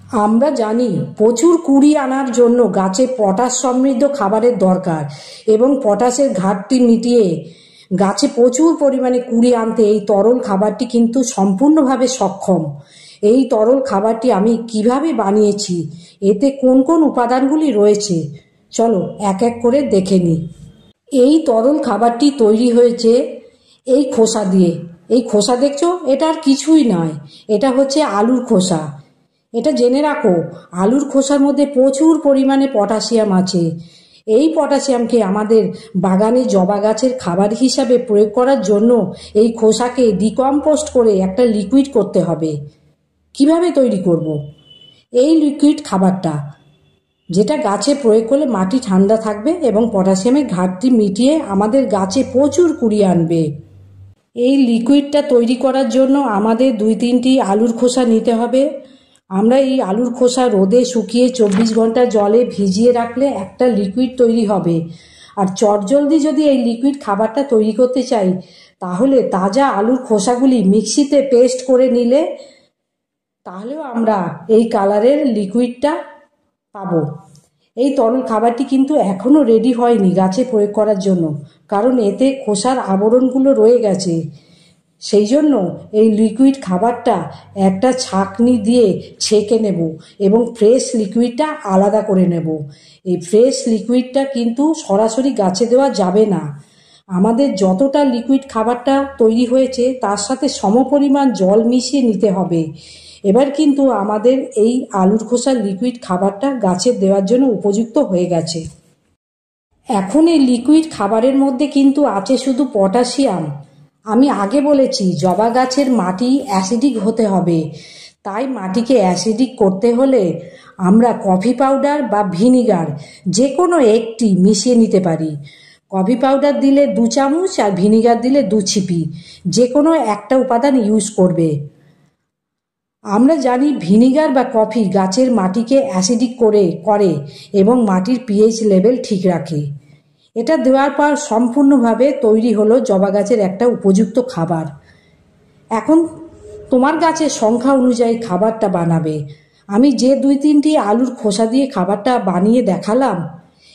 আমরা জানি প্রচুর কুড়ি আনার জন্য গাছে পটাশ সমৃদ্ধ খাবারের দরকার এবং পটাশের ঘাটতি মিটিয়ে গাছে প্রচুর পরিমাণে কুড়ি আনতে এই তরল খাবারটি কিন্তু সম্পূর্ণভাবে সক্ষম। এই তরল খাবারটি আমি কিভাবে বানিয়েছি, এতে কোন কোন উপাদানগুলি রয়েছে, চলো এক এক করে দেখে নিই। এই তরল খাবারটি তৈরি হয়েছে এই খোসা দিয়ে। এই খোসা দেখছো, এটা আর কিছুই নয়, এটা হচ্ছে আলুর খোসা। এটা জেনে রাখো, আলুর খোসার মধ্যে প্রচুর পরিমাণে পটাশিয়াম আছে। এই পটাশিয়ামকে আমাদের বাগানে জবা গাছের খাবার হিসাবে প্রয়োগ করার জন্য এই খোসাকে ডিকম্পোস্ট করে একটা লিকুইড করতে হবে। কিভাবে তৈরি করব? এই লিকুইড খাবারটা যেটা গাছে প্রয়োগ করলে মাটি ঠান্ডা থাকবে এবং পটাশিয়ামের ঘাটতি মিটিয়ে আমাদের গাছে প্রচুর কুড়ি আনবে। এই লিকুইডটা তৈরি করার জন্য আমাদের 2-3টি আলুর খোসা নিতে হবে। আমরা এই আলুর খোসা রোদে শুকিয়ে 24 ঘন্টা জলে ভিজিয়ে রাখলে একটা লিকুইড তৈরি হবে। আর চটজলদি যদি এই লিকুইড খাবারটা তৈরি করতে চাই, তাহলে তাজা আলুর খোসাগুলি মিক্সিতে পেস্ট করে নিলে তাহলেও আমরা এই কালারের লিকুইডটা পাবো। এই তরল খাবারটি কিন্তু এখনও রেডি হয়নি গাছে প্রয়োগ করার জন্য, কারণ এতে খোসার আবরণগুলো রয়ে গেছে। সেই জন্য এই লিকুইড খাবারটা একটা ছাঁকনি দিয়ে ছেঁকে নেব এবং ফ্রেশ লিকুইডটা আলাদা করে নেব। এই ফ্রেশ লিকুইডটা কিন্তু সরাসরি গাছে দেওয়া যাবে না। আমাদের যতটা লিকুইড খাবারটা তৈরি হয়েছে তার সাথে সমপরিমাণ জল মিশিয়ে নিতে হবে। এবার কিন্তু আমাদের এই আলুর খোসার লিকুইড খাবারটা গাছে দেওয়ার জন্য উপযুক্ত হয়ে গেছে। এখন এই লিকুইড খাবারের মধ্যে কিন্তু আছে শুধু পটাশিয়াম। আমি আগে বলেছি জবা গাছের মাটি অ্যাসিডিক হতে হবে, তাই মাটিকে অ্যাসিডিক করতে হলে আমরা কফি পাউডার বা ভিনিগার যে কোনো একটি মিশিয়ে নিতে পারি। কফি পাউডার দিলে 2 চামচ আর ভিনিগার দিলে 2 ছিপি, যে কোনো একটা উপাদান ইউজ করবে। আমরা জানি ভিনিগার বা কফি গাছের মাটিকে অ্যাসিডিক করে এবং মাটির পিএইচ লেভেল ঠিক রাখে। এটা দেওয়ার পর সম্পূর্ণভাবে তৈরি হলো জবা গাছের একটা উপযুক্ত খাবার। এখন তোমার গাছের সংখ্যা অনুযায়ী খাবারটা বানাবে। আমি যে 2-3টি আলুর খোসা দিয়ে খাবারটা বানিয়ে দেখালাম,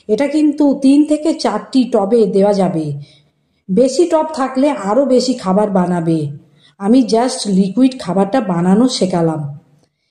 এটা কিন্তু 3 থেকে 4টি টবে দেওয়া যাবে। বেশি টব থাকলে আরও বেশি খাবার বানাবে। আমি জাস্ট লিকুইড খাবারটা বানানো শেখালাম।